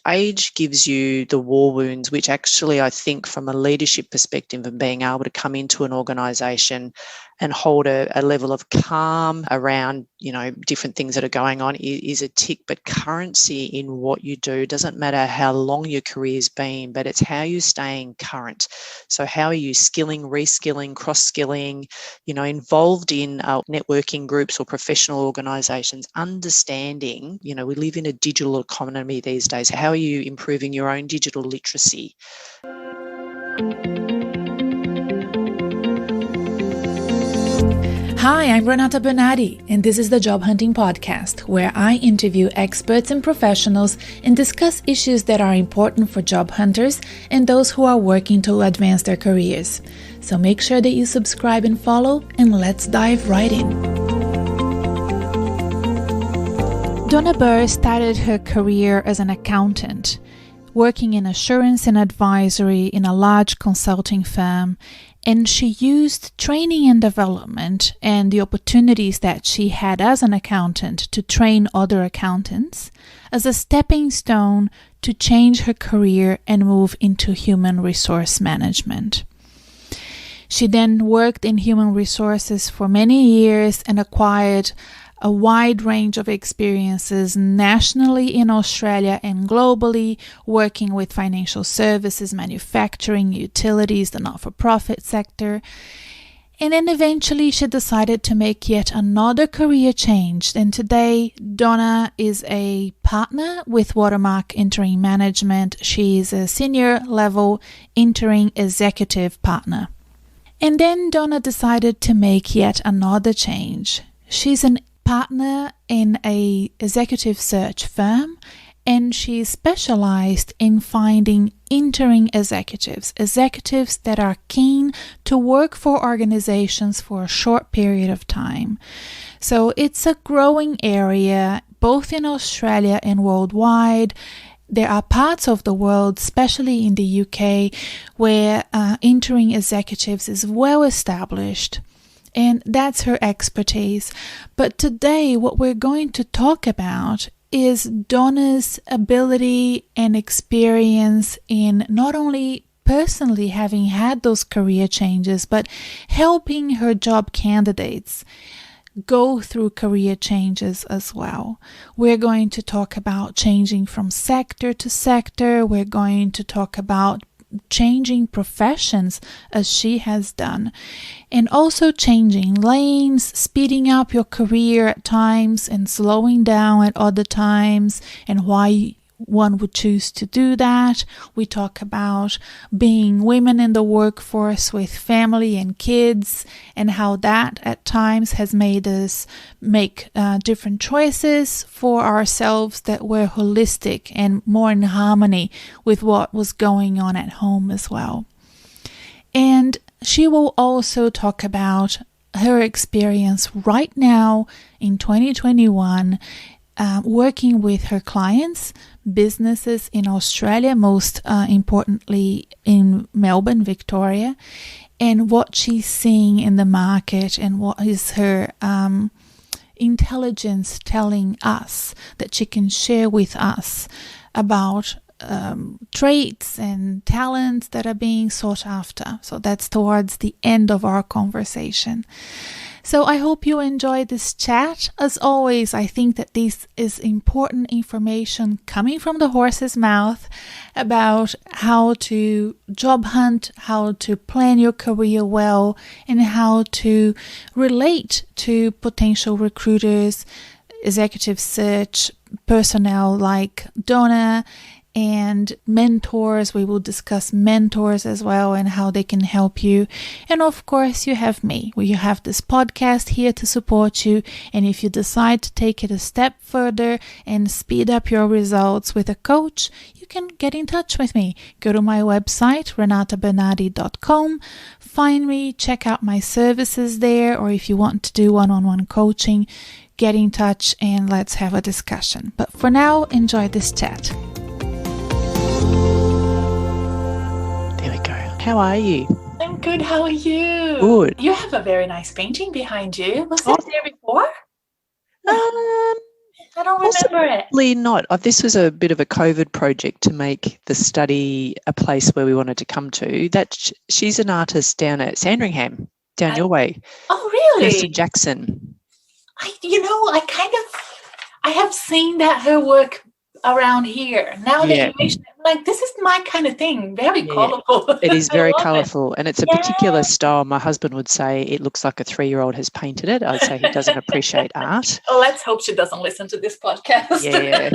age gives you the war wounds, which actually I think from a leadership perspective and being able to come into an organisation and hold a level of calm around, different things that are going on is a tick. But currency in what you do doesn't matter how long your career's been, but it's how you're staying current. So how are you skilling, reskilling, cross-skilling, involved in networking groups or professional organisations, understanding, we live in a digital economy these days. How are you improving your own digital literacy? Hi, I'm Renata Bernardi, and this is the Job Hunting Podcast, where I interview experts and professionals and discuss issues that are important for job hunters and those who are working to advance their careers. So make sure that you subscribe and follow, and let's dive right in. Donna Burr started her career as an accountant, working in assurance and advisory in a large consulting firm, and she used training and development and the opportunities that she had as an accountant to train other accountants as a stepping stone to change her career and move into human resource management. She then worked in human resources for many years and acquired a wide range of experiences nationally in Australia and globally, working with financial services, manufacturing, utilities, the not-for-profit sector. And then eventually she decided to make yet another career change. And today, Donna is a partner with Watermark Interim Management. She is a senior level interim executive partner. And then Donna decided to make yet another change. She's an partner in a executive search firm, and she specialized in finding interim executives that are keen to work for organizations for a short period of time. So it's a growing area both in Australia and worldwide. There are parts of the world, especially in the UK, where interim executives is well established. And that's her expertise. But today, what we're going to talk about is Donna's ability and experience in not only personally having had those career changes, but helping her job candidates go through career changes as well. We're going to talk about changing from sector to sector. We're going to talk about changing professions as she has done, and also changing lanes, speeding up your career at times and slowing down at other times, and why one would choose to do that. We talk about being women in the workforce with family and kids, and how that at times has made us make different choices for ourselves that were holistic and more in harmony with what was going on at home as well. And she will also talk about her experience right now in 2021 working with her clients, businesses in Australia, most importantly in Melbourne, Victoria, and what she's seeing in the market and what is her intelligence telling us that she can share with us about traits and talents that are being sought after. So that's towards the end of our conversation. So I hope you enjoyed this chat. As always, I think that this is important information coming from the horse's mouth about how to job hunt, how to plan your career well, and how to relate to potential recruiters, executive search personnel like Donna, and mentors. We will discuss mentors as well and how they can help you. And of course, you have me. You have this podcast here to support you. And if you decide to take it a step further and speed up your results with a coach, you can get in touch with me. Go to my website, renatabernardi.com. Find me, check out my services there. Or if you want to do one-on-one coaching, get in touch and let's have a discussion. But for now, enjoy this chat. There we go. How are you? I'm good. How are you? Good. You have a very nice painting behind you. Was that there before? I don't remember it. Possibly not. This was a bit of a COVID project to make the study a place where we wanted to come to. She's an artist down at Sandringham, down your way. Oh, really? Kirsten Jackson. I have seen her work around here. Now that you mention it, like, this is my kind of thing. Very colorful. It is very colorful, and it's a particular style. My husband would say it looks like a 3-year-old has painted it. I'd say he doesn't appreciate art. Oh, let's hope she doesn't listen to this podcast. Yeah.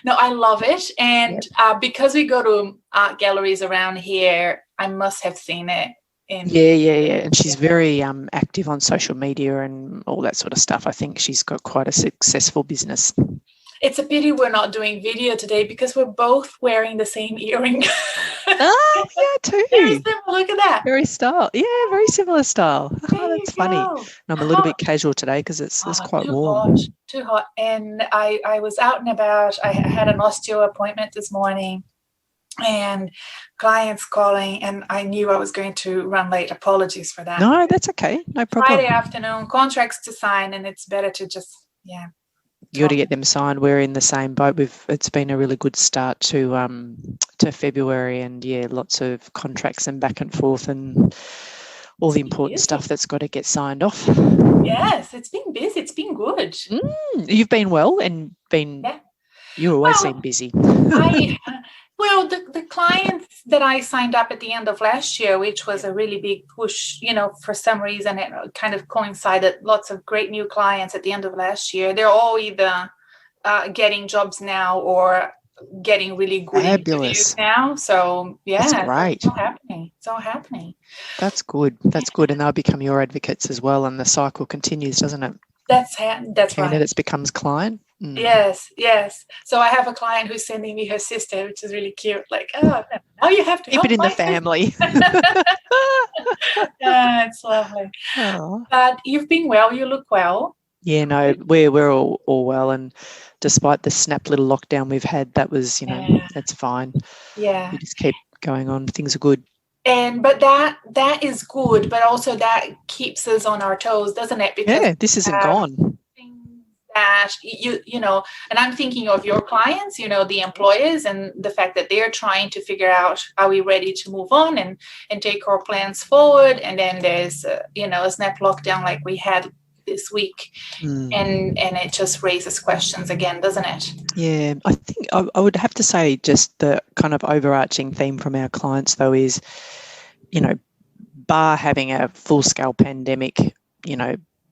No, I love it. And because we go to art galleries around here, I must have seen it. Yeah. And she's very active on social media and all that sort of stuff. I think she's got quite a successful business. It's a pity we're not doing video today because we're both wearing the same earring. Oh, yeah, too. Look at that. Very similar style. That's funny. And I'm a little bit casual today because it's quite warm. Too hot. And I was out and about. I had an osteo appointment this morning. And clients calling, and I knew I was going to run late. Apologies for that. No, that's okay. No problem. Friday afternoon, contracts to sign, and it's better to just, You got to get them signed. We're in the same boat. It's been a really good start to February, and lots of contracts and back and forth, and all the important stuff that's got to get signed off. Yes, it's been busy. It's been good. You've been well and been. Yeah. You always seem busy. Well, the clients that I signed up at the end of last year, which was a really big push, for some reason, it kind of coincided, lots of great new clients at the end of last year. They're all either getting jobs now or getting really good interviews now. So, that's great. It's all happening. That's good. And they'll become your advocates as well. And the cycle continues, doesn't it? That's right. Candidates becomes client. Yes. So I have a client who's sending me her sister, which is really cute. Like, now you have to keep it in the family. It's lovely. Oh. But you've been well. You look well. Yeah, no, we're all well, and despite the snap little lockdown we've had, that was that's fine. Yeah, we just keep going on. Things are good. But that is good, but also that keeps us on our toes, doesn't it? Because this isn't gone. That and I'm thinking of your clients, the employers, and the fact that they're trying to figure out, are we ready to move on and take our plans forward? And then there's a snap lockdown like we had this week, and it just raises questions again, doesn't it? Yeah, I think I would have to say just the kind of overarching theme from our clients though is, bar having a full-scale pandemic,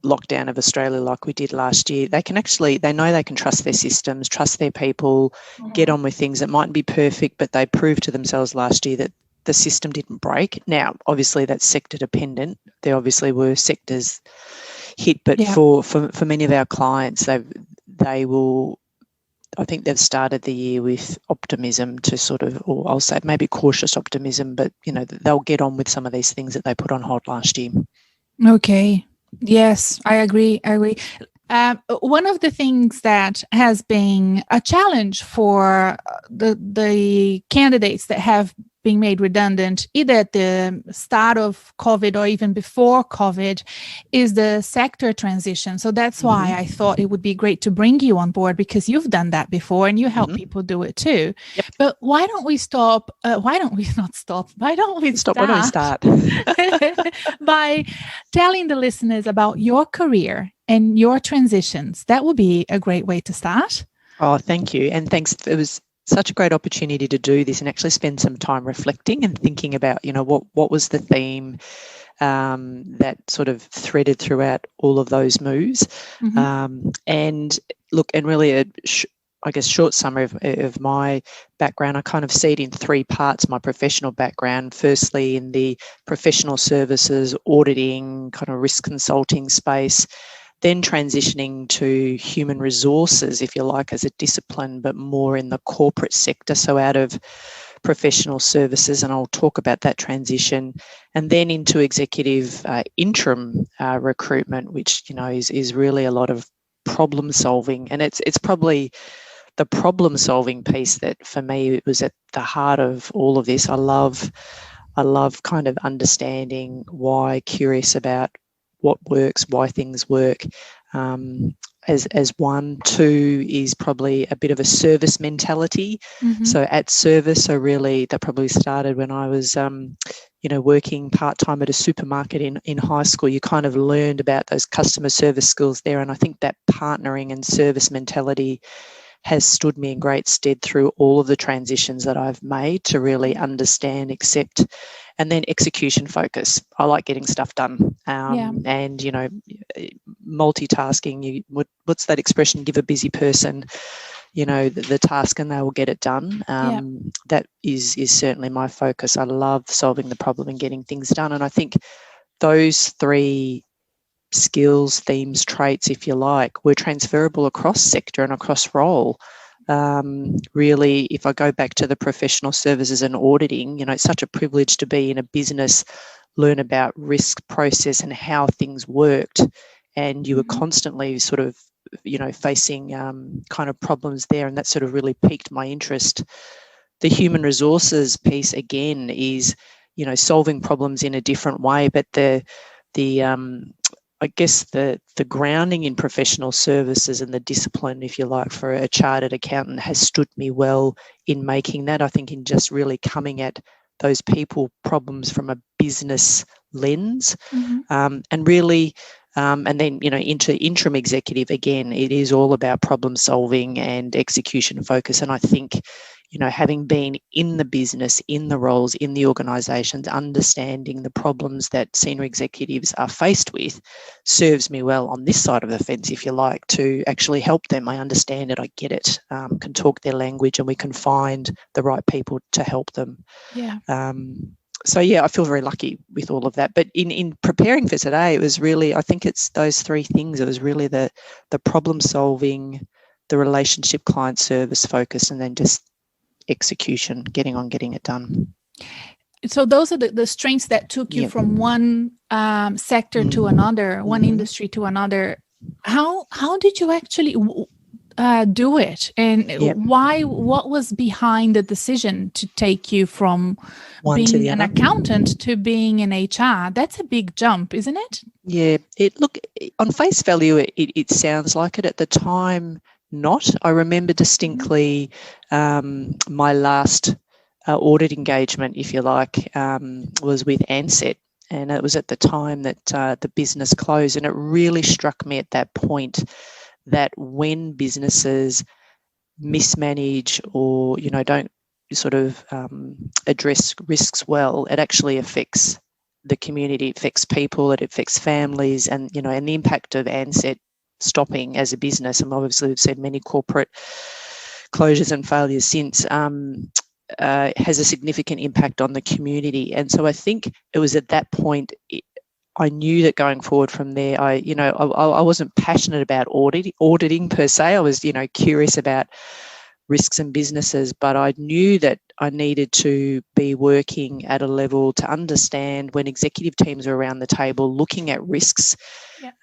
lockdown of Australia like we did last year, they know they can trust their systems, trust their people, get on with things. It mightn't be perfect, but they proved to themselves last year that the system didn't break. Now, obviously that's sector dependent. There obviously were sectors hit, but for many of our clients, they will, I think they've started the year with optimism to sort of, or I'll say maybe cautious optimism, but they'll get on with some of these things that they put on hold last year. Okay. Yes, I agree. One of the things that has been a challenge for the candidates that have been made redundant, either at the start of COVID or even before COVID, is the sector transition. So that's why I thought it would be great to bring you on board, because you've done that before and you help people do it too. Yep. But why don't we start by telling the listeners about your career and your transitions? That would be a great way to start. Oh, thank you. And thanks. It was such a great opportunity to do this and actually spend some time reflecting and thinking about, what was the theme that sort of threaded throughout all of those moves. And look, and really short summary of my background, I kind of see it in 3 parts, my professional background. Firstly, in the professional services, auditing, kind of risk consulting space, then transitioning to human resources, if you like, as a discipline, but more in the corporate sector, so out of professional services, and I'll talk about that transition, and then into executive interim recruitment, which, is really a lot of problem solving. And it's probably the problem solving piece that for me it was at the heart of all of this. I love kind of understanding why, curious about what works, why things work, as one. Two is probably a bit of a service mentality. So at service, so really that probably started when I was, working part-time at a supermarket in high school. You kind of learned about those customer service skills there. And I think that partnering and service mentality has stood me in great stead through all of the transitions that I've made to really understand, accept, and then execution focus. I like getting stuff done. And, multitasking, what's that expression? Give a busy person, the task and they will get it done. That is certainly my focus. I love solving the problem and getting things done. And I think those three skills, themes, traits, if you like, were transferable across sector and across role. Really, if I go back to the professional services and auditing, it's such a privilege to be in a business, learn about risk process and how things worked. And you were constantly sort of, facing kind of problems there. And that sort of really piqued my interest. The human resources piece, again, is, solving problems in a different way. But I guess the grounding in professional services and the discipline, if you like, for a chartered accountant has stood me well in making that. I think in just really coming at those people problems from a business lens, and really, and then, into interim executive, again, it is all about problem solving and execution focus. And I think, having been in the business, in the roles, in the organisations, understanding the problems that senior executives are faced with serves me well on this side of the fence, if you like, to actually help them. I understand it, I get it, can talk their language, and we can find the right people to help them. So, I feel very lucky with all of that. But in preparing for today, it was really, I think it's those three things. It was really the problem solving, the relationship client service focus, and then just execution, getting it done. So those are the strengths that took you from one sector to another, one industry to another. How did you actually do it, and why? What was behind the decision to take you from being an accountant to being in HR? That's a big jump, isn't it? Yeah. Look, on face value, it sounds like it. At the time, not. I remember distinctly my last audit engagement, if you like, was with Ansett, and it was at the time that the business closed, and it really struck me at that point that when businesses mismanage or, don't sort of address risks well, it actually affects the community, it affects people, it affects families, and, and the impact of Ansett stopping as a business, and obviously we've seen many corporate closures and failures since, has a significant impact on the community. And so I think it was at that point I knew that going forward from there, I wasn't passionate about auditing per se. I was, curious about risks and businesses, but I knew that I needed to be working at a level to understand when executive teams are around the table looking at risks,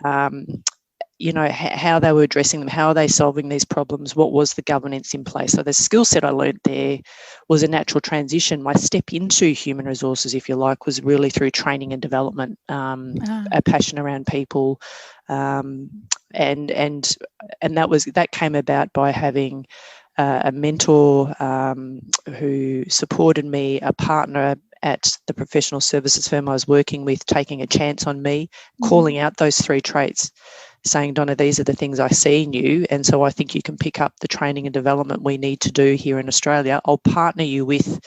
how they were addressing them, how are they solving these problems, what was the governance in place. So the skill set I learned there was a natural transition. My step into human resources, if you like, was really through training and development, a passion around people, and that came about by having a mentor who supported me, a partner at the professional services firm I was working with, taking a chance on me, calling out those three traits, saying, Donna, these are the things I see in you, and so I think you can pick up the training and development we need to do here in Australia. I'll partner you with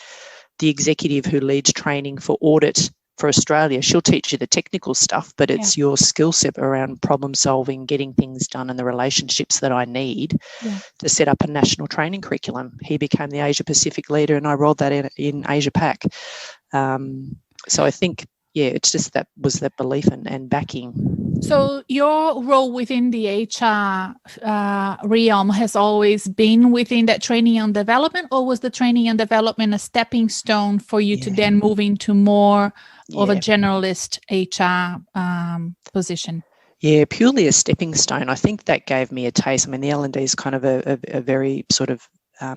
the executive who leads training for audit for Australia. She'll teach you the technical stuff, but it's your skill set around problem solving, getting things done, and the relationships that I need to set up a national training curriculum. He became the Asia Pacific leader, and I rolled that in Asia Pac. So I think, it's just that was that belief and backing. So your role within the HR realm has always been within that training and development, or was the training and development a stepping stone for you to then move into more of a generalist HR position? Yeah, purely a stepping stone. I think that gave me a taste. I mean, the L&D is kind of a very sort of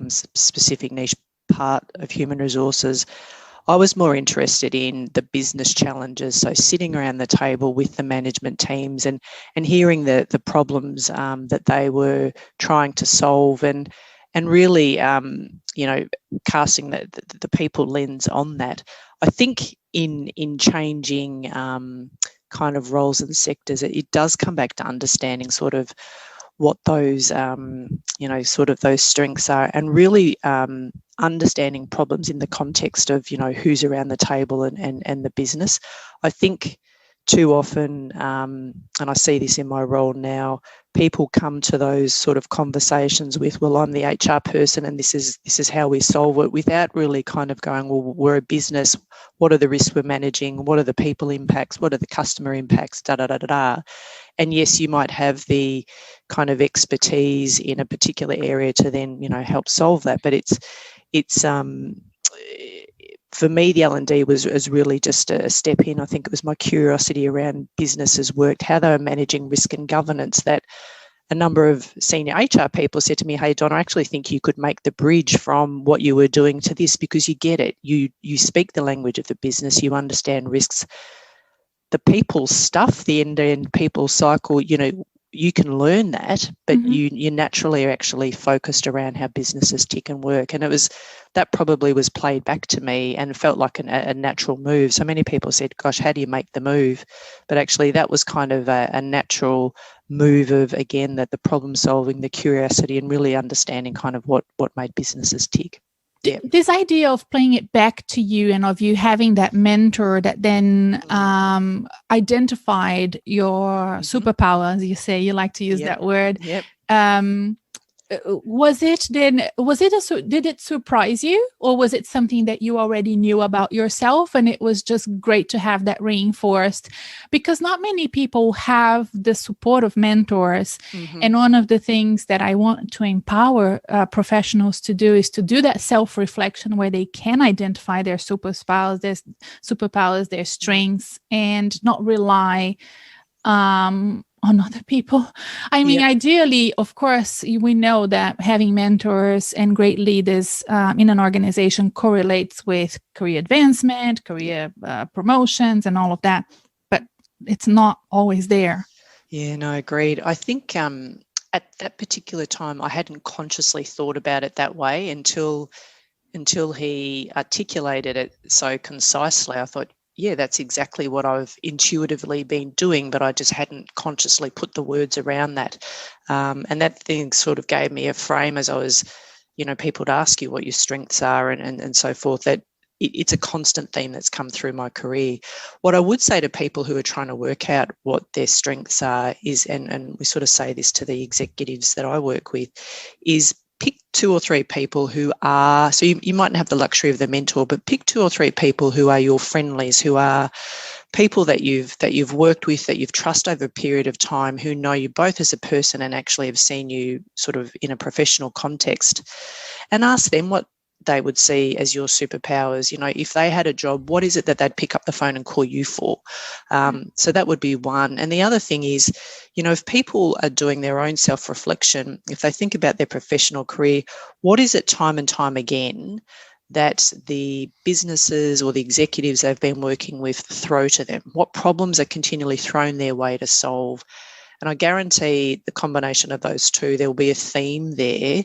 specific niche part of human resources. I was more interested in the business challenges, so sitting around the table with the management teams and hearing the problems that they were trying to solve, and really casting the people lens on that. I think in changing kind of roles and sectors, it does come back to understanding sort of what those sort of those strengths are, and really understanding problems in the context of who's around the table and the business. I think too often, and I see this in my role now, people come to those sort of conversations with, well, I'm the HR person and this is how we solve it, without really kind of going, well, we're a business, what are the risks we're managing, what are the people impacts, what are the customer impacts, And yes, you might have the kind of expertise in a particular area to then help solve that, but it's for me, the L&D was really just a step in. I think it was my curiosity around businesses worked, how they were managing risk and governance, that a number of senior HR people said to me, hey, Donna, I actually think you could make the bridge from what you were doing to this, because you get it. You speak the language of the business, you understand risks. The people stuff, the end-to-end people cycle, you can learn that, but you naturally are actually focused around how businesses tick and work. And that probably was played back to me and felt like a natural move. So many people said, gosh, how do you make the move? But actually that was kind of a natural move of, again, that the problem solving, the curiosity, and really understanding kind of what made businesses tick. Yeah. This idea of playing it back to you and of you having that mentor that then identified your superpower, as you say, you like to use that word. Yep. Did it surprise you, or was it something that you already knew about yourself and it was just great to have that reinforced? Because not many people have the support of mentors. And one of the things that I want to empower professionals to do is to do that self-reflection where they can identify their superpowers, their strengths, and not rely on other people. I mean, ideally, of course, we know that having mentors and great leaders in an organization correlates with career advancement, career promotions, and all of that. But it's not always there. Yeah, no, agreed. I think at that particular time, I hadn't consciously thought about it that way until he articulated it so concisely. I thought, yeah, that's exactly what I've intuitively been doing, but I just hadn't consciously put the words around that. And that thing sort of gave me a frame as I was, people would ask you what your strengths are and so forth, that it's a constant theme that's come through my career. What I would say to people who are trying to work out what their strengths are is, and we sort of say this to the executives that I work with, is pick 2 or 3 people who are, so you mightn't have the luxury of the mentor, but pick 2 or 3 people who are your friendlies, who are people that you've worked with, that you've trusted over a period of time, who know you both as a person and actually have seen you sort of in a professional context, and ask them what they would see as your superpowers. If they had a job, what is it that they'd pick up the phone and call you for? So that would be one. And the other thing is, if people are doing their own self-reflection, if they think about their professional career, what is it time and time again that the businesses or the executives they've been working with throw to them? What problems are continually thrown their way to solve? And I guarantee the combination of those two, there will be a theme there,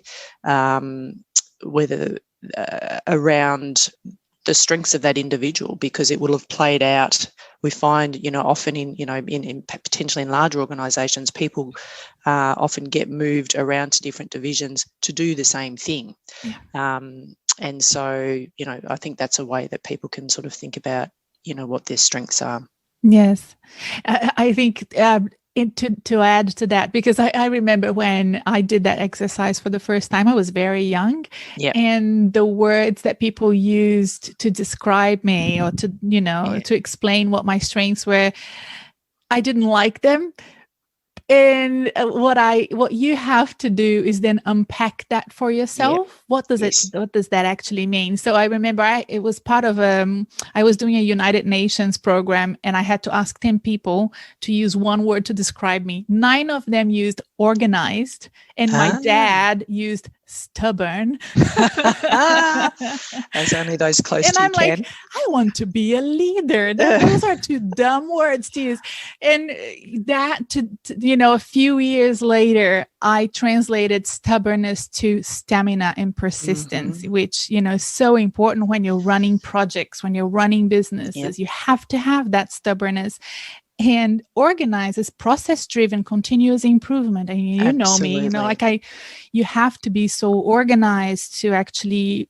whether around the strengths of that individual, because it will have played out. We find, often in potentially in larger organisations, people often get moved around to different divisions to do the same thing. And so, I think that's a way that people can sort of think about, what their strengths are. Yes. I think to add to that, because I remember when I did that exercise for the first time, I was very young. And the words that people used to describe me or to, to explain what my strengths were, I didn't like them. And what you have to do is then unpack that for yourself. What does that actually mean? So I remember it was part of I was doing a United Nations program, and I had to ask 10 people to use one word to describe me. 9 of them used organized, and my dad used stubborn. As only those close and to you I'm can. like, I want to be a leader. Those are two dumb words to use. And that, a few years later, I translated stubbornness to stamina and persistence, which, is so important when you're running projects, when you're running businesses. You have to have that stubbornness. And organize is process-driven continuous improvement. And you know me, you have to be so organized to actually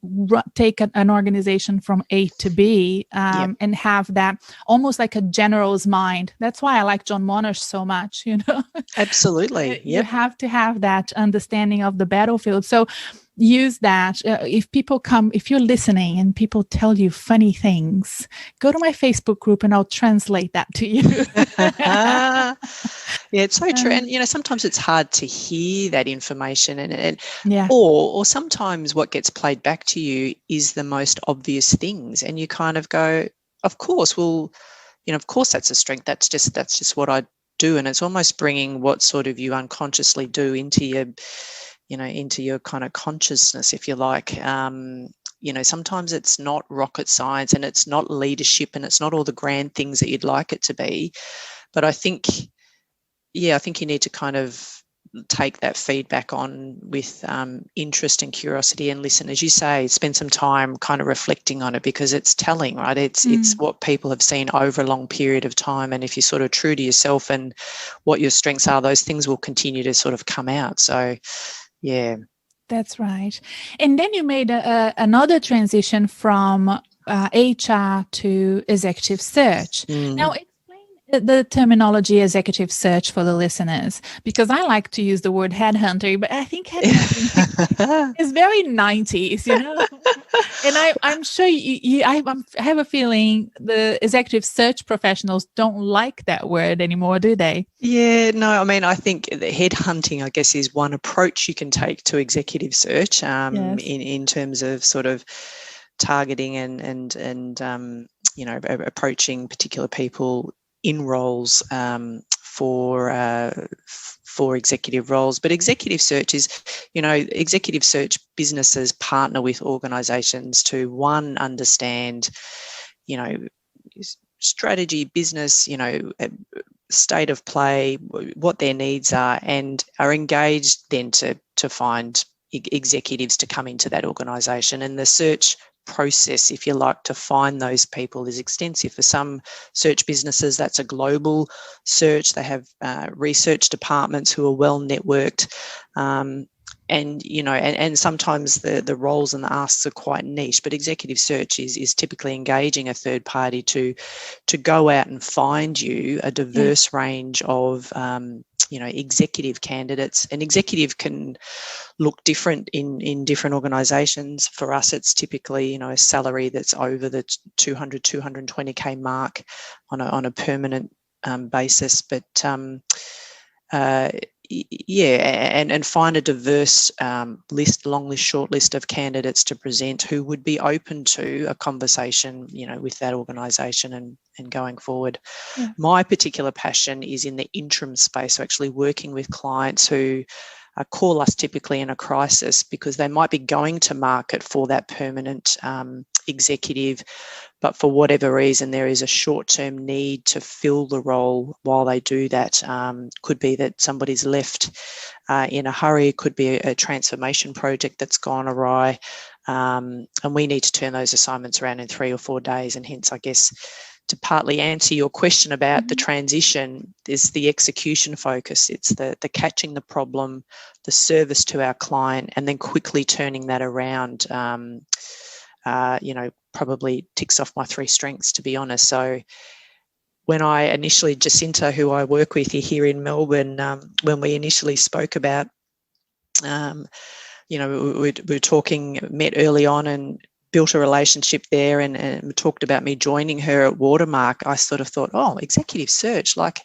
take an organization from A to B and have that almost like a general's mind. That's why I like John Monash so much, Absolutely. You have to have that understanding of the battlefield. So use that. If you're listening and people tell you funny things, go to my Facebook group and I'll translate that to you. It's so true. And, sometimes it's hard to hear that information or sometimes what gets played back to you is the most obvious things. And you kind of go, of course, of course that's a strength. That's just what I do. And it's almost bringing what sort of you unconsciously do into your kind of consciousness, if you like. Sometimes it's not rocket science and it's not leadership and it's not all the grand things that you'd like it to be. But I think you need to kind of take that feedback on with interest and curiosity and listen, as you say, spend some time kind of reflecting on it, because it's telling, right? It's what people have seen over a long period of time. And if you're sort of true to yourself and what your strengths are, those things will continue to sort of come out. So, yeah. That's right. And then you made another transition from HR to executive search. Now, explain the terminology executive search for the listeners, because I like to use the word headhunter, but I think headhunting is very 90s, And I'm sure I have a feeling the executive search professionals don't like that word anymore, do they? Yeah, no, I mean, I think the headhunting, I guess, is one approach you can take to executive search in terms of sort of targeting and approaching particular people in roles for executive roles. But executive search is, executive search businesses partner with organisations to, one, understand, strategy, business, state of play, what their needs are, and are engaged then to find executives to come into that organisation. And the search process, if you like, to find those people is extensive. For some search businesses, that's a global search. They have research departments who are well networked, and sometimes the roles and the asks are quite niche. But executive search is typically engaging a third party to go out and find you a diverse range of executive candidates. And executive can look different in different organisations. For us, it's typically a salary that's over the 220K mark on a permanent basis. But and find a diverse long list, short list of candidates to present who would be open to a conversation, with that organisation and going forward. Yeah. My particular passion is in the interim space, so actually working with clients who call us typically in a crisis because they might be going to market for that permanent executive, but for whatever reason there is a short-term need to fill the role while they do that. Could be that somebody's left in a hurry, could be a transformation project that's gone awry, and we need to turn those assignments around in 3 or 4 days. And hence, I guess, to partly answer your question about the transition, is the execution focus. It's the catching the problem, the service to our client, and then quickly turning that around. Probably ticks off my 3 strengths, to be honest. So when Jacinta, who I work with here in Melbourne, when we initially spoke about, we were talking, met early on and built a relationship there and talked about me joining her at Watermark, I sort of thought, executive search, like,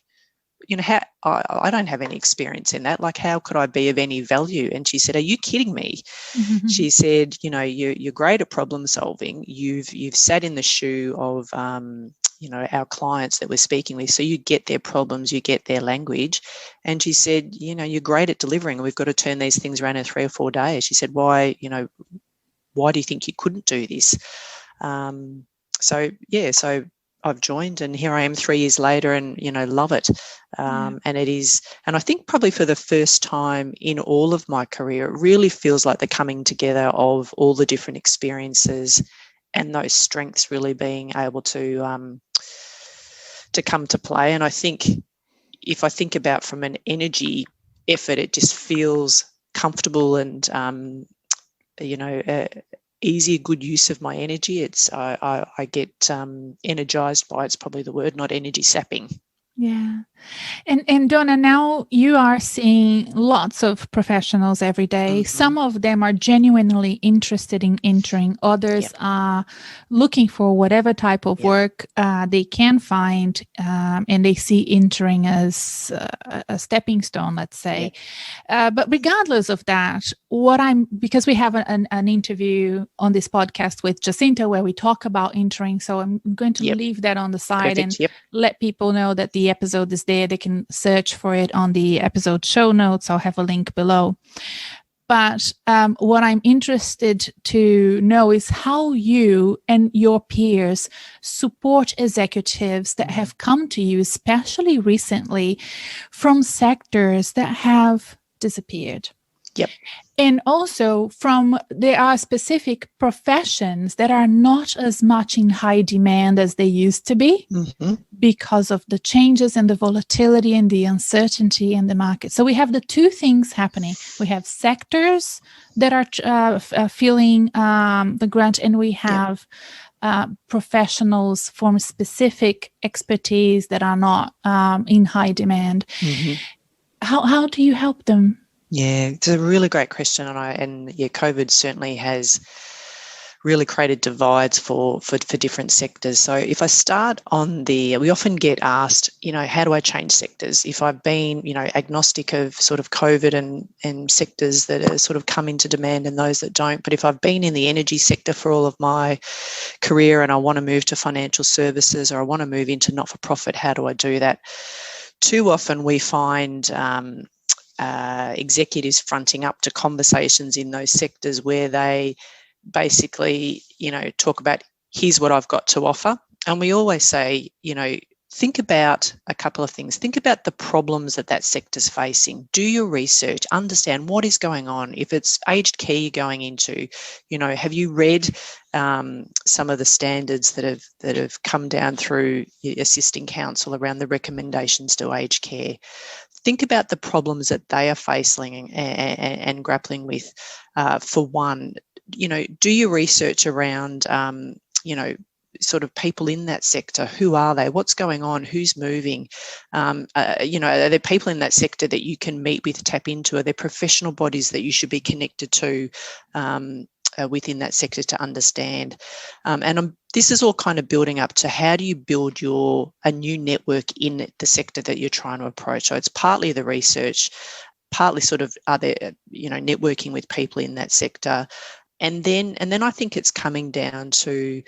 how I don't have any experience in that. Like, how could I be of any value? And she said, "Are you kidding me?" Mm-hmm. She said, "You're great at problem solving. You've sat in the shoe of our clients that we're speaking with. So you get their problems, you get their language. And she said, you're great at delivering, and we've got to turn these things around in 3 or 4 days. She said, why do you think you couldn't do this? So I've joined, and here I am 3 years later, and love it. And it is, and I think probably for the first time in all of my career, it really feels like the coming together of all the different experiences and those strengths really being able to come to play. And I think if I think about from an energy effort, it just feels comfortable and easy, good use of my energy. It's I get energized by, it's probably the word, not energy sapping. Yeah. And Donna, now you are seeing lots of professionals every day. Mm-hmm. Some of them are genuinely interested in entering. Others are looking for whatever type of work they can find, and they see entering as a stepping stone, let's say. But regardless of that, because we have an interview on this podcast with Jacinta where we talk about entering, so I'm going to leave that on the side. Perfect. And let people know that the episode is there. They can search for it on the episode show notes. I'll have a link below. But what I'm interested to know is how you and your peers support executives that have come to you, especially recently, from sectors that have disappeared. Yep. And also there are specific professions that are not as much in high demand as they used to be because of the changes and the volatility and the uncertainty in the market. So we have the two things happening. We have sectors that are feeling the grunt, and we have professionals from specific expertise that are not in high demand. How do you help them? Yeah, it's a really great question, and COVID certainly has really created divides for different sectors. So if I start on we often get asked, how do I change sectors? If I've been, agnostic of sort of COVID and sectors that are sort of come into demand and those that don't, but if I've been in the energy sector for all of my career and I want to move to financial services, or I want to move into not-for-profit, how do I do that? Too often we find executives fronting up to conversations in those sectors where they basically, talk about, here's what I've got to offer. And we always say, think about a couple of things. Think about the problems that sector's facing. Do your research, understand what is going on. If it's aged care you're going into, have you read some of the standards that have come down through assisting council around the recommendations to aged care? Think about the problems that they are facing and grappling with. For one, do your research around, sort of people in that sector. Who are they? What's going on? Who's moving? Are there people in that sector that you can meet with, tap into? Are there professional bodies that you should be connected to within that sector to understand? This is all kind of building up to how do you build a new network in the sector that you're trying to approach. So it's partly the research, partly sort of are there, networking with people in that sector. And then I think it's coming down to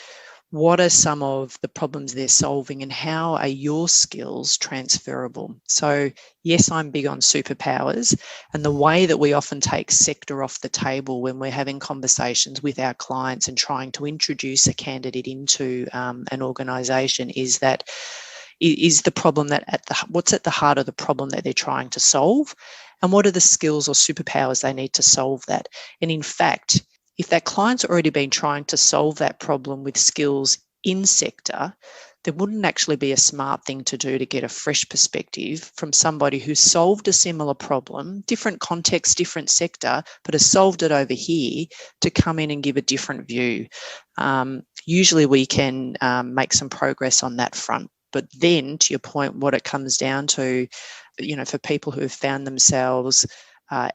what are some of the problems they're solving and how are your skills transferable? So yes, I'm big on superpowers, and the way that we often take sector off the table when we're having conversations with our clients and trying to introduce a candidate into an organisation is the problem what's at the heart of the problem that they're trying to solve, and what are the skills or superpowers they need to solve that. And in fact, if that client's already been trying to solve that problem with skills in sector, there wouldn't actually be a smart thing to do to get a fresh perspective from somebody who's solved a similar problem, different context, different sector, but has solved it over here, to come in and give a different view. Usually we can make some progress on that front. But then, to your point, what it comes down to, for people who have found themselves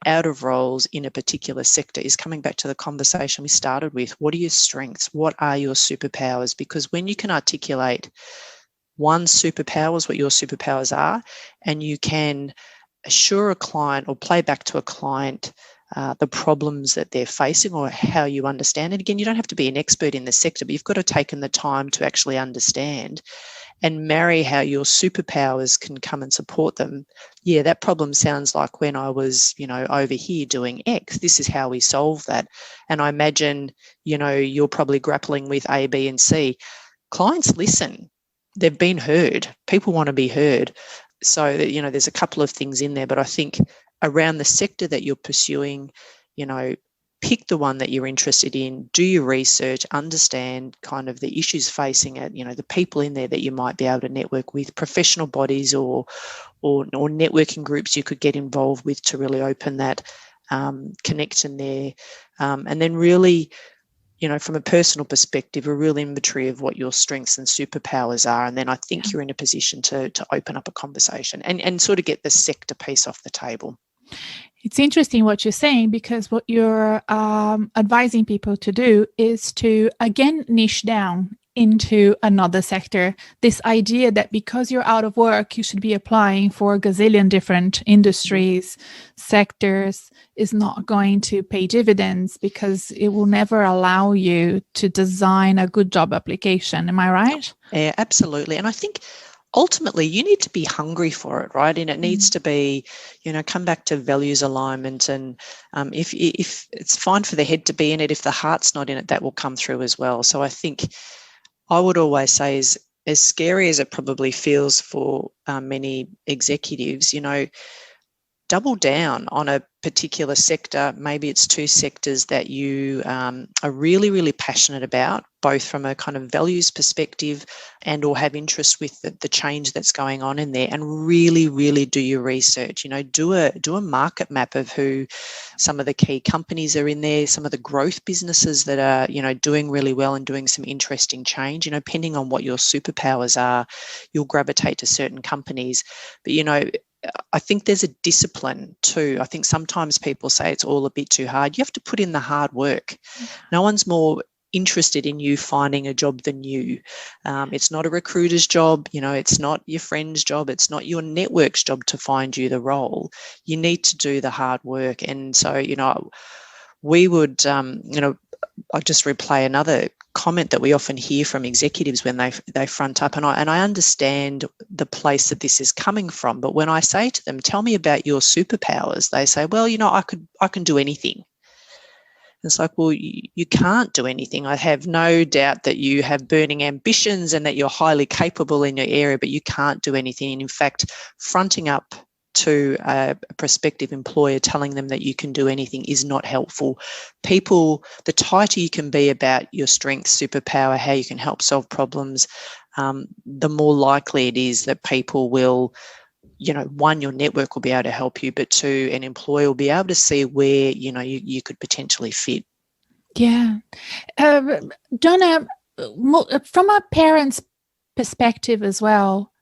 out of roles in a particular sector, is coming back to the conversation we started with. What are your strengths? What are your superpowers? Because when you can articulate what your superpowers are, and you can assure a client or play back to a client the problems that they're facing or how you understand it. Again, you don't have to be an expert in the sector, but you've got to take the time to actually understand and marry how your superpowers can come and support them. Yeah, that problem sounds like when I was, over here doing X, this is how we solve that. And I imagine, you're probably grappling with A, B, and C. Clients listen. They've been heard. People want to be heard. So, there's a couple of things in there, but I think around the sector that you're pursuing, pick the one that you're interested in, do your research, understand kind of the issues facing it, the people in there that you might be able to network with, professional bodies or networking groups you could get involved with to really open that connection there. And then really, from a personal perspective, a real inventory of what your strengths and superpowers are. And then I think you're in a position to open up a conversation and sort of get the sector piece off the table. It's interesting what you're saying, because what you're advising people to do is to, again, niche down into another sector. This idea that because you're out of work, you should be applying for a gazillion different industries, sectors, is not going to pay dividends, because it will never allow you to design a good job application. Am I right? Yeah, absolutely. And I think ultimately you need to be hungry for it, right? And it needs to be, come back to values alignment. And if it's fine for the head to be in it, if the heart's not in it, that will come through as well. So I think I would always say, is as scary as it probably feels for many executives, double down on a particular sector. Maybe it's two sectors that you are really, really passionate about, both from a kind of values perspective and or have interest with the change that's going on in there, and really, really do your research. Do a market map of who some of the key companies are in there, some of the growth businesses that are, doing really well and doing some interesting change. Depending on what your superpowers are, you'll gravitate to certain companies. But, I think there's a discipline too. I think sometimes people say it's all a bit too hard. You have to put in the hard work. No one's more interested in you finding a job than you. It's not a recruiter's job. It's not your friend's job. It's not your network's job to find you the role. You need to do the hard work. And so, we would, I'll just replay another comment that we often hear from executives when they front up, and I understand the place that this is coming from, but when I say to them, tell me about your superpowers, they say, well, I can do anything. It's like, well, you can't do anything. I have no doubt that you have burning ambitions and that you're highly capable in your area, but you can't do anything. And in fact, fronting up to a prospective employer telling them that you can do anything is not helpful. People, the tighter you can be about your strengths, superpower, how you can help solve problems, the more likely it is that people will, one, your network will be able to help you, but two, an employer will be able to see where, you could potentially fit. Yeah. Donna, from a parent's perspective as well,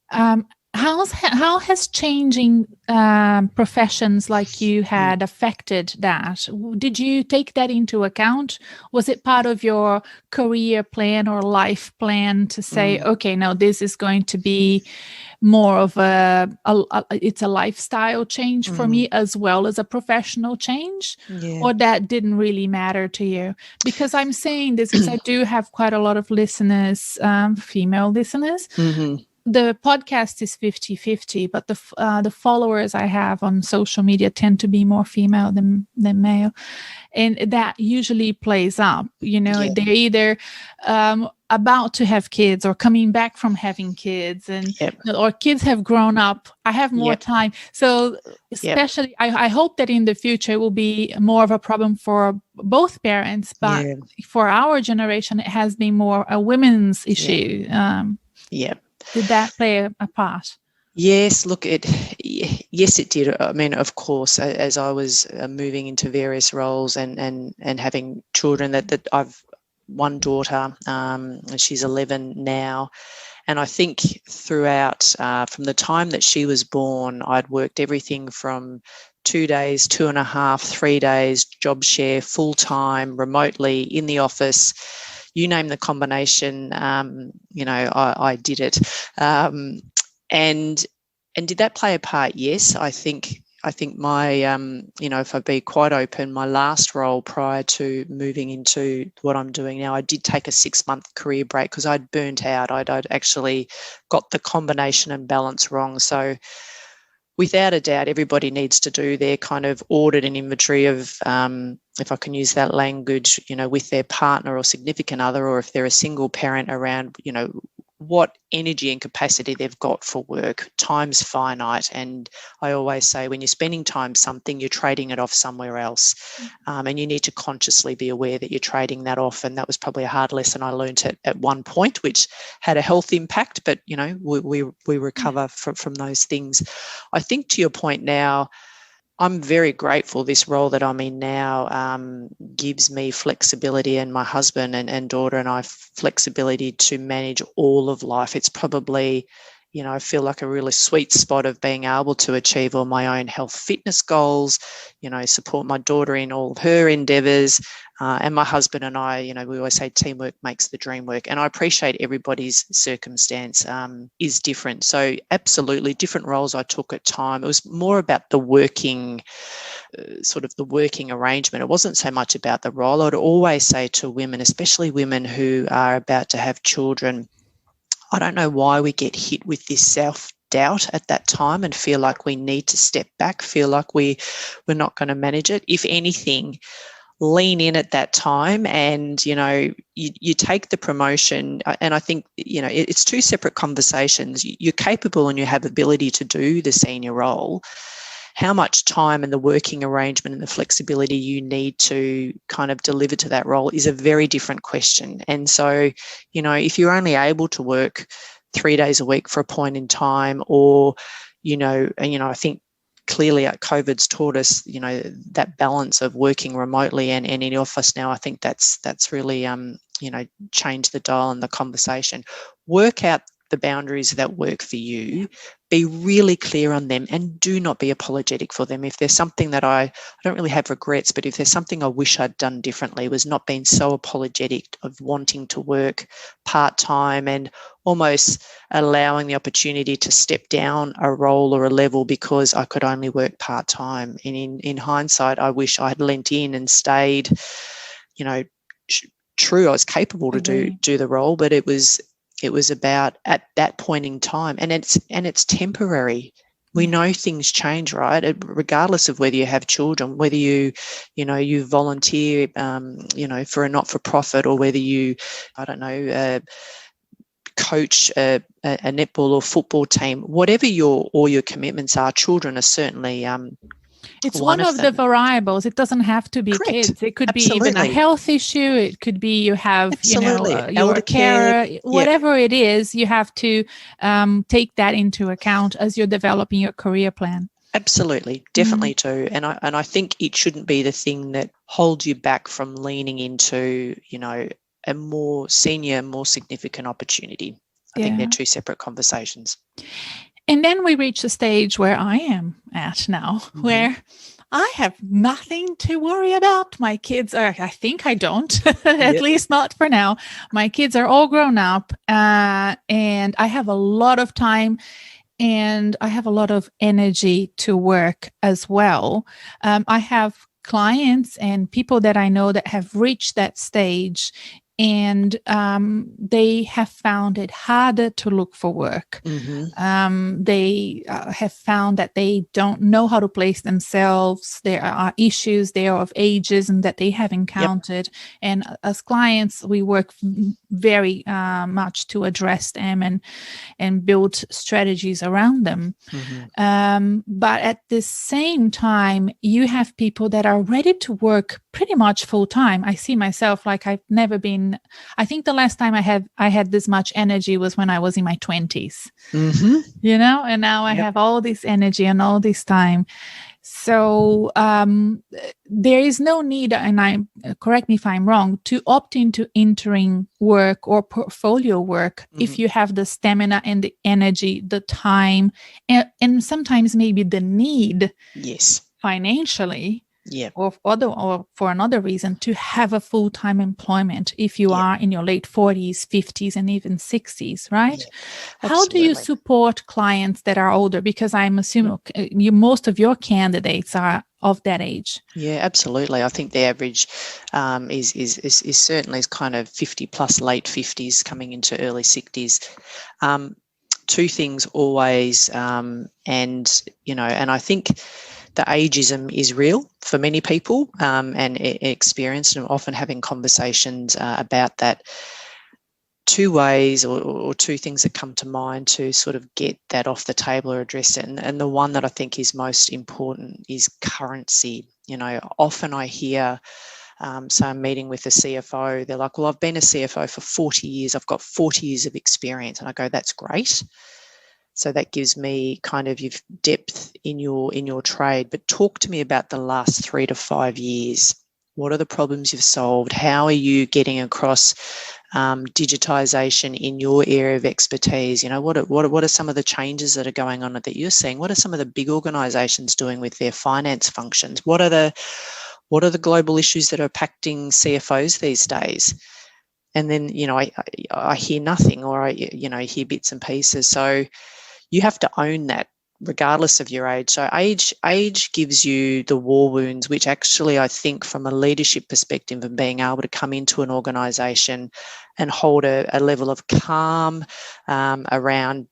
how has changing professions like you had affected that? Did you take that into account? Was it part of your career plan or life plan to say, okay, now this is going to be more of it's a lifestyle change for me as well as a professional change? Yeah. Or that didn't really matter to you? Because I'm saying this because I do have quite a lot of listeners, female listeners. Mm-hmm. The podcast is 50-50, but the followers I have on social media tend to be more female than male. And that usually plays up. They're either about to have kids or coming back from having kids, and or kids have grown up. I have more time. So especially, I hope that in the future it will be more of a problem for both parents, but for our generation, it has been more a women's issue. Did that play a part? Yes, look, yes, it did. I mean, of course, as I was moving into various roles and having children, that I've one daughter, and she's 11 now. And I think throughout, from the time that she was born, I'd worked everything from 2 days, 2.5, 3 days, job share, full-time, remotely, in the office. You name the combination, I did it. And did that play a part? Yes, I think I think my, if I be quite open, my last role prior to moving into what I'm doing now, I did take a 6-month career break because I'd burnt out. I'd actually got the combination and balance wrong. So without a doubt, everybody needs to do their kind of audit and inventory of, if I can use that language, with their partner or significant other, or if they're a single parent, around, what energy and capacity they've got for work. Time's finite. And I always say, when you're spending time something, you're trading it off somewhere else. And you need to consciously be aware that you're trading that off. And that was probably a hard lesson I learned at one point, which had a health impact, but, we recover from those things. I think, to your point now, I'm very grateful this role that I'm in now gives me flexibility, and my husband and daughter and I flexibility to manage all of life. It's probably, I feel like a really sweet spot of being able to achieve all my own health fitness goals, support my daughter in all of her endeavours, and my husband and I, we always say teamwork makes the dream work. And I appreciate everybody's circumstance is different. So absolutely different roles I took at time. It was more about the working arrangement. It wasn't so much about the role. I'd always say to women, especially women who are about to have children, I don't know why we get hit with this self-doubt at that time and feel like we need to step back, feel like we're not going to manage it. If anything, lean in at that time and, you take the promotion. And I think, it's two separate conversations. You're capable and you have ability to do the senior role. How much time and the working arrangement and the flexibility you need to kind of deliver to that role is a very different question. And so, if you're only able to work 3 days a week for a point in time, or, I think clearly COVID's taught us, that balance of working remotely and in the office now, I think that's really, changed the dial and the conversation. Work out the boundaries that work for you, be really clear on them, and do not be apologetic for them. If there's something that I don't really have regrets, but if there's something I wish I'd done differently, was not being so apologetic of wanting to work part-time and almost allowing the opportunity to step down a role or a level because I could only work part-time. And in hindsight, I wish I had lent in and stayed, true, I was capable to do the role, but it was about at that point in time, and it's temporary. We know things change, right? Regardless of whether you have children, whether you volunteer, for a not-for-profit, or whether you, coach a netball or football team, whatever your commitments are, children are certainly it's one of the variables. It doesn't have to be Correct. Kids. It could Absolutely. be even a health issue. It could be you have, Absolutely. your Elder carer, care. whatever it is, you have to take that into account as you're developing your career plan. Absolutely. Definitely too. And I think it shouldn't be the thing that holds you back from leaning into, a more senior, more significant opportunity. I think they're two separate conversations. And then we reach the stage where I am at now, where I have nothing to worry about. My kids are, I think I don't, at least not for now. My kids are all grown up, and I have a lot of time and I have a lot of energy to work as well. I have clients and people that I know that have reached that stage, and they have found it harder to look for work. They have found that they don't know how to place themselves. There are issues there of ageism that they have encountered. And as clients, we work very much to address them and build strategies around them. But at the same time, you have people that are ready to work pretty much full time. I see myself like I've never been. I think the last time I had this much energy was when I was in my 20s, and now I have all this energy and all this time. So there is no need, and correct me if I'm wrong, to opt into interim work or portfolio work if you have the stamina and the energy, the time, and sometimes maybe the need financially Yeah. or for another reason to have a full-time employment if you are in your late 40s, 50s, and even 60s, right? How do you support clients that are older? Because I'm assuming most of your candidates are of that age. Yeah, absolutely. I think the average is certainly kind of 50 plus, late 50s, coming into early 60s. Two things always, and I think the ageism is real for many people, and experienced, and often having conversations about that. Two ways or two things that come to mind to sort of get that off the table or address it. And the one that I think is most important is currency. Often I hear, so I'm meeting with a CFO, they're like, well, I've been a CFO for 40 years. I've got 40 years of experience. And I go, that's great. So that gives me kind of depth in your trade. But talk to me about the last 3 to 5 years. What are the problems you've solved? How are you getting across digitization in your area of expertise? What are some of the changes that are going on that you're seeing? What are some of the big organizations doing with their finance functions? What are the global issues that are impacting CFOs these days? And then, I hear nothing, or I hear bits and pieces. So you have to own that, regardless of your age. So age gives you the war wounds, which actually I think from a leadership perspective and being able to come into an organisation and hold a level of calm around,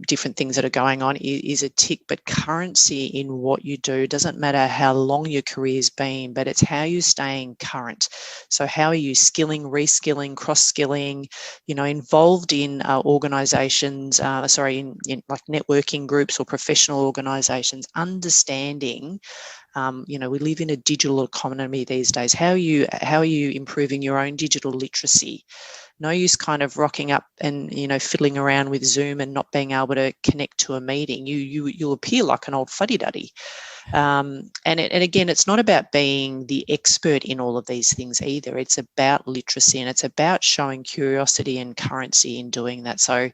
different things that are going on is a tick. But currency in what you do doesn't matter how long your career's been, but it's how you're staying current. So how are you skilling, reskilling, cross-skilling, involved in organisations, in like networking groups or professional organisations, understanding, we live in a digital economy these days. How are you improving your own digital literacy? No use kind of rocking up and, fiddling around with Zoom and not being able to connect to a meeting. You'll appear like an old fuddy-duddy. And again, it's not about being the expert in all of these things either. It's about literacy, and it's about showing curiosity and currency in doing that. So,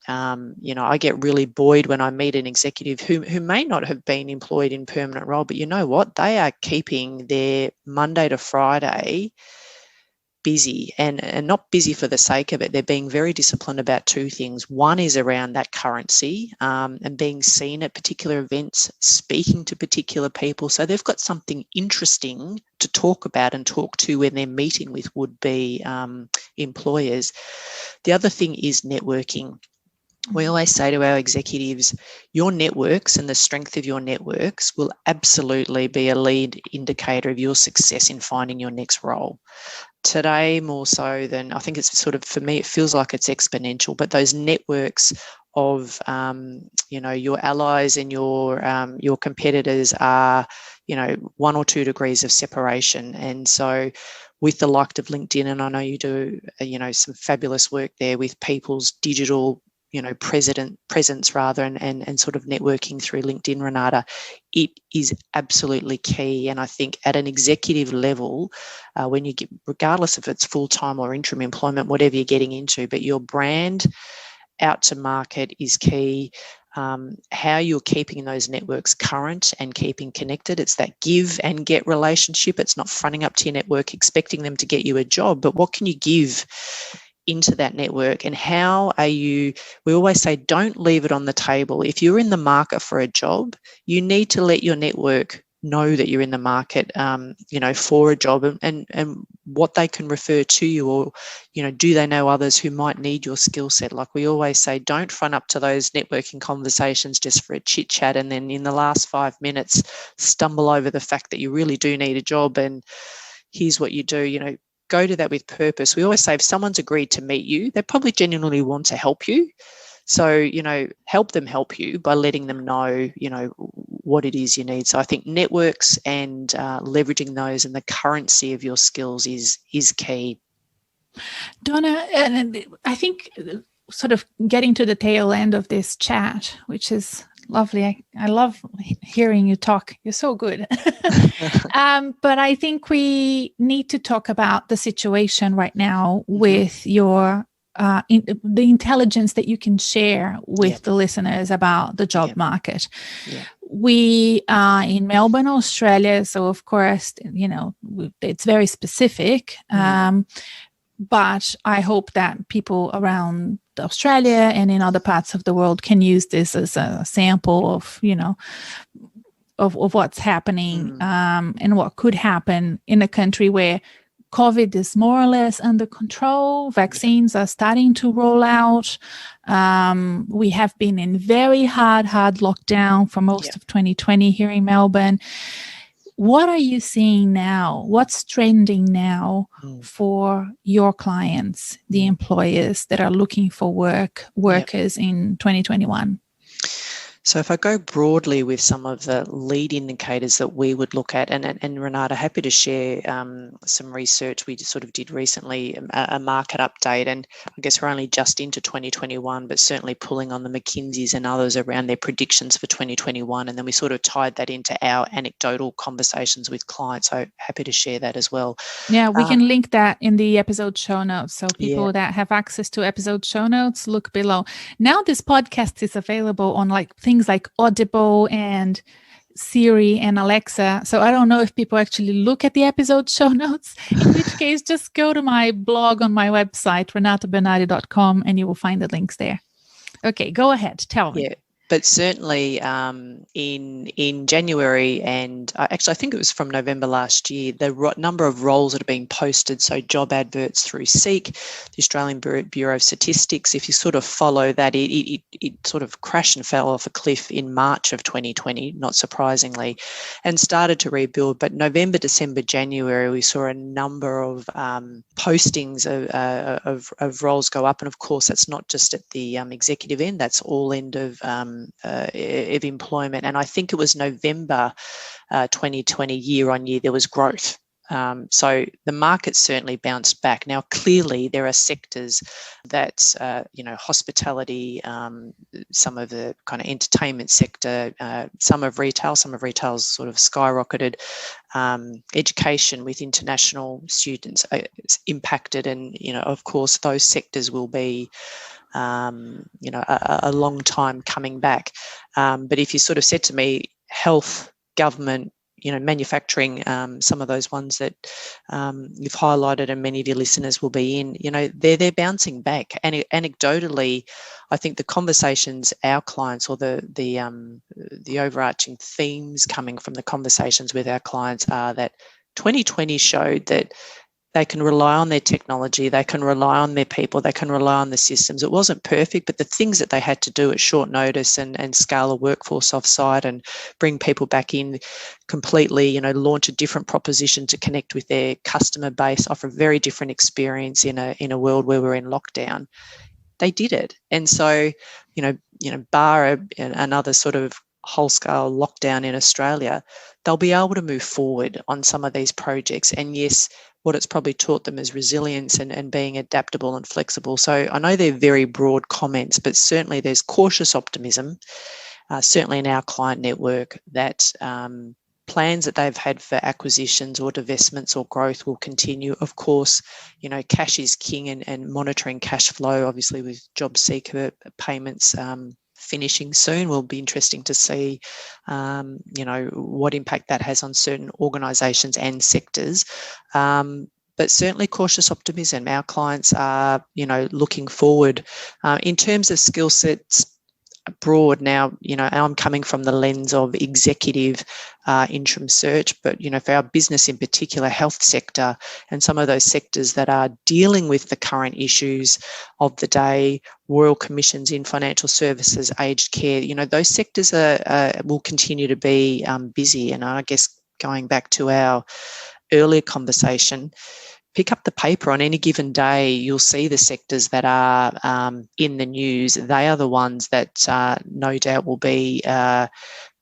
I get really buoyed when I meet an executive who may not have been employed in permanent role, but you know what? They are keeping their Monday to Friday busy, and not busy for the sake of it. They're being very disciplined about two things. One is around that currency, and being seen at particular events, speaking to particular people. So they've got something interesting to talk about and talk to when they're meeting with would-be employers. The other thing is networking. We always say to our executives, your networks and the strength of your networks will absolutely be a lead indicator of your success in finding your next role. Today, more so than, I think it's sort of, for me, it feels like it's exponential, but those networks of, your allies and your competitors are, 1 or 2 degrees of separation. And so with the like of LinkedIn, and I know you do, some fabulous work there with people's digital presence rather, and sort of networking through LinkedIn, Renata, it is absolutely key. And I think at an executive level, when you get, regardless if it's full-time or interim employment, whatever you're getting into, but your brand out to market is key. How you're keeping those networks current and keeping connected. It's that give and get relationship. It's not fronting up to your network expecting them to get you a job, but what can you give into that network, and how are you? We always say, don't leave it on the table. If you're in the market for a job, you need to let your network know that you're in the market, for a job, and what they can refer to you, or, do they know others who might need your skill set? Like we always say, don't front up to those networking conversations just for a chit chat, and then in the last 5 minutes stumble over the fact that you really do need a job. And here's what you do, go to that with purpose. We always say if someone's agreed to meet you, they probably genuinely want to help you. So, help them help you by letting them know, what it is you need. So I think networks and leveraging those and the currency of your skills is key. Donna, and I think sort of getting to the tail end of this chat, which is lovely. I love hearing you talk. You're so good. But I think we need to talk about the situation right now with your the intelligence that you can share with the listeners about the job market. we are in Melbourne, Australia, so of course, it's very specific. But I hope that people around Australia and in other parts of the world can use this as a sample of, of what's happening and what could happen in a country where COVID is more or less under control. Vaccines are starting to roll out. We have been in very hard lockdown for most of 2020 here in Melbourne. What are you seeing now? What's trending now for your clients, the employers that are looking for workers in 2021? So if I go broadly with some of the lead indicators that we would look at, and Renata, happy to share some research we sort of did recently, a market update, and I guess we're only just into 2021, but certainly pulling on the McKinseys and others around their predictions for 2021, and then we sort of tied that into our anecdotal conversations with clients. So happy to share that as well. Yeah, we can link that in the episode show notes. So people that have access to episode show notes, look below. Now this podcast is available on things like Audible and Siri and Alexa. So I don't know if people actually look at the episode show notes, in which case just go to my blog on my website, renatabernardi.com, and you will find the links there. Okay, go ahead. Tell me. Yeah. But certainly in January and actually I think it was from November last year, the number of roles that are being posted, so job adverts through Seek, the Australian Bureau of Statistics, if you sort of follow that, it sort of crashed and fell off a cliff in March of 2020, not surprisingly, and started to rebuild. But November, December, January, we saw a number of postings of roles go up. And of course, that's not just at the executive end, that's all end of employment. And I think it was November 2020, year on year, there was growth. So the market certainly bounced back. Now, clearly there are sectors that, hospitality, some of the kind of entertainment sector, some of retail's sort of skyrocketed. Education with international students impacted. And, of course, those sectors will be a long time coming back. But if you sort of said to me, health, government, manufacturing, some of those ones that you've highlighted and many of your listeners will be in, they're bouncing back. And anecdotally, I think the conversations our clients, or the overarching themes coming from the conversations with our clients, are that 2020 showed that they can rely on their technology, they can rely on their people, they can rely on the systems. It wasn't perfect, but the things that they had to do at short notice and scale a workforce offsite and bring people back in completely, launch a different proposition to connect with their customer base, offer a very different experience in a world where we're in lockdown. They did it. And so, bar another sort of whole-scale lockdown in Australia, they'll be able to move forward on some of these projects. And yes, what it's probably taught them is resilience and being adaptable and flexible. So I know they're very broad comments, but certainly there's cautious optimism, certainly in our client network, that plans that they've had for acquisitions or divestments or growth will continue. Of course, cash is king, and monitoring cash flow, obviously with job seeker payments finishing soon, will be interesting to see, what impact that has on certain organisations and sectors. But certainly cautious optimism. Our clients are, looking forward. In terms of skill sets, broad now, I'm coming from the lens of executive interim search, but, for our business in particular, health sector and some of those sectors that are dealing with the current issues of the day, royal commissions in financial services, aged care, those sectors will continue to be busy. And I guess going back to our earlier conversation, pick up the paper on any given day, you'll see the sectors that are in the news. They are the ones that no doubt will be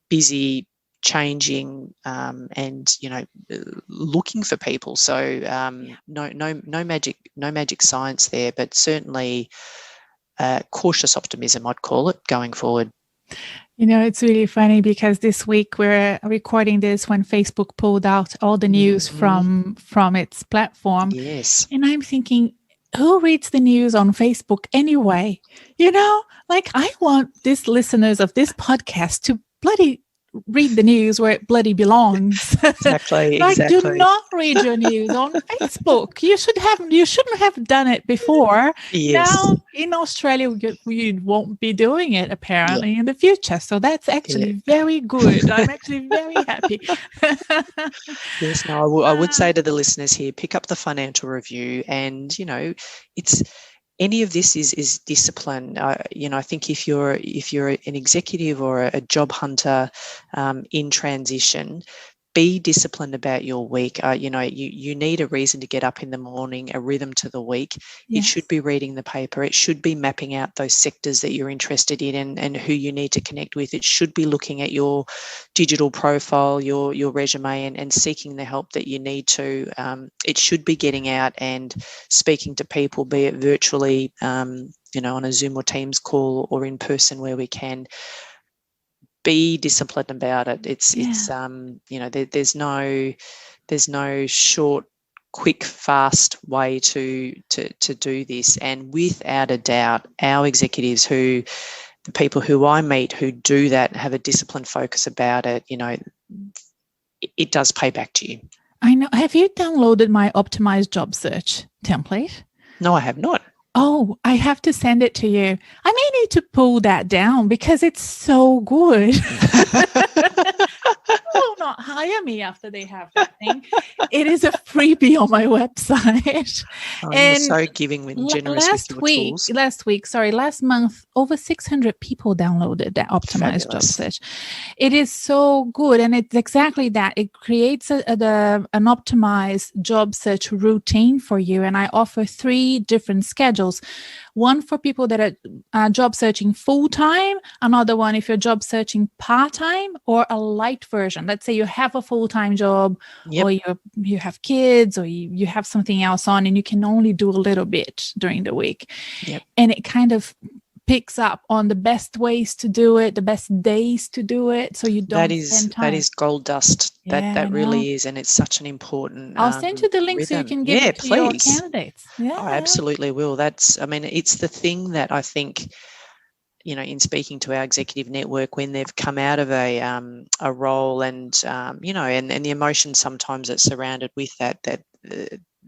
busy, changing, and looking for people. So no magic science there, but certainly cautious optimism, I'd call it, going forward. It's really funny because this week we're recording this when Facebook pulled out all the news from its platform. Yes. And I'm thinking, who reads the news on Facebook anyway? I want these listeners of this podcast to bloody read the news where it bloody belongs. Exactly. Do not read your news on Facebook. You shouldn't have done it before. Yes. Now in Australia, we won't be doing it apparently in the future. So that's actually very good. I'm actually very happy. Yes, no, I would say to the listeners here, pick up the Financial Review, and it's any of this is discipline. I think if you're an executive or a job hunter in transition, be disciplined about your week. You need a reason to get up in the morning, a rhythm to the week. Yes. It should be reading the paper. It should be mapping out those sectors that you're interested in and who you need to connect with. It should be looking at your digital profile, your resume, and seeking the help that you need to. It should be getting out and speaking to people, be it virtually, on a Zoom or Teams call, or in person where we can. Be disciplined about it. There's no short, quick, fast way to do this. And without a doubt, our executives, the people who I meet who do that, have a disciplined focus about it, it does pay back to you. I know. Have you downloaded my optimized job search template? No, I have not. Oh, I have to send it to you. I may need to pull that down because it's so good. Will not hire me after they have that thing. It is a freebie on my website. Oh, and you're so giving and generous with your tools. Last month, over 600 people downloaded that optimized job search. It is so good, and it's exactly that. It creates an optimized job search routine for you, and I offer 3 different schedules. One for people that are job searching full-time, another one if you're job searching part-time, or a light version. Let's say you have a full-time job, or you have kids, or you have something else on, and you can only do a little bit during the week. Yep. And it kind of picks up on the best ways to do it, the best days to do it, so you don't spend time. That is gold dust. That really is, and it's such an important I'll send you the link rhythm. So you can give it to your candidates. I absolutely will. It's the thing that I think, in speaking to our executive network, when they've come out of a role and and the emotions sometimes that's surrounded with that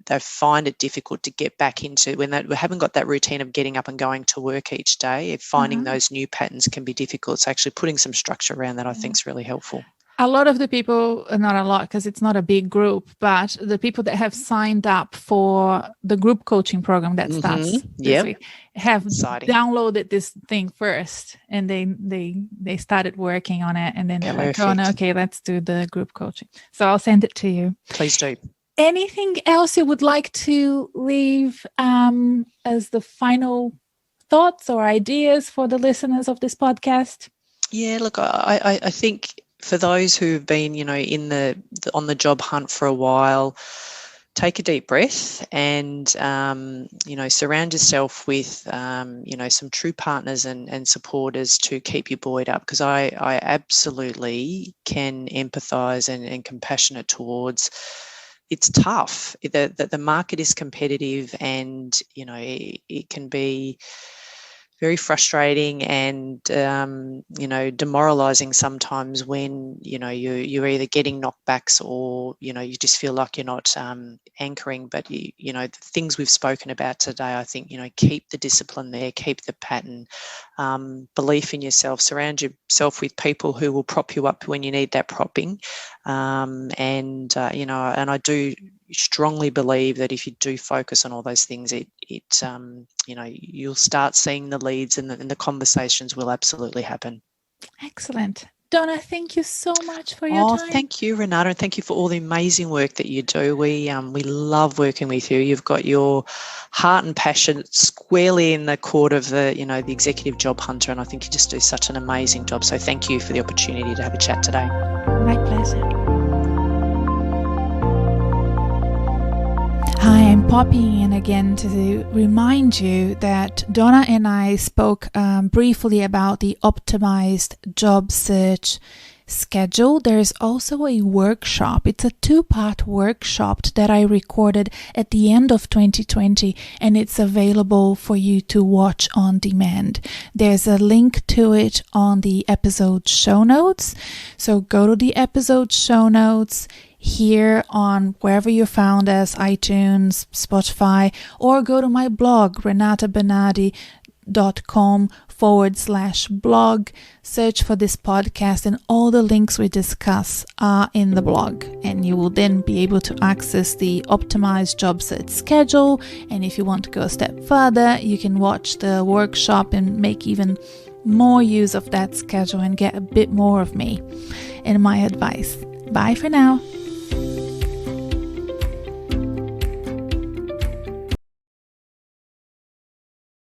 they find it difficult to get back into, when they haven't got that routine of getting up and going to work each day. Finding those new patterns can be difficult. So actually putting some structure around that, I think, is really helpful. A lot of the people, not a lot because it's not a big group, but the people that have signed up for the group coaching program that starts this week have downloaded this thing first, and they started working on it, and then they're like, oh no, okay, let's do the group coaching. So I'll send it to you. Please do. Anything else you would like to leave as the final thoughts or ideas for the listeners of this podcast? Yeah, look, I think for those who've been, on the job hunt for a while, take a deep breath and, surround yourself with, some true partners and supporters to keep you buoyed up, because I absolutely can empathise and compassionate towards. It's tough. The market is competitive, and it can be very frustrating and demoralizing sometimes when you're either getting knockbacks or you just feel like you're not anchoring. But the things we've spoken about today, I think keep the discipline there, keep the pattern, belief in yourself, surround yourself with people who will prop you up when you need that propping, and I do strongly believe that if you do focus on all those things, you'll start seeing the leads, and the conversations will absolutely happen. Excellent. Donna, thank you so much for your time. Thank you, Renata, and thank you for all the amazing work that you do. We love working with you. You've got your heart and passion squarely in the court of the executive job hunter, and I think you just do such an amazing job. So thank you for the opportunity to have a chat today. My pleasure. Hi, I'm popping in again to remind you that Donna and I spoke briefly about the optimized job search schedule, there is also a workshop. It's a 2-part workshop that I recorded at the end of 2020, and it's available for you to watch on demand. There's a link to it on the episode show notes. So go to the episode show notes here on wherever you found us, iTunes, Spotify, or go to my blog, renatabernardi.com/blog. Search for this podcast, and all the links we discuss are in the blog, and you will then be able to access the optimized job search schedule. And if you want to go a step further, you can watch the workshop and make even more use of that schedule and get a bit more of me and my advice. Bye for now.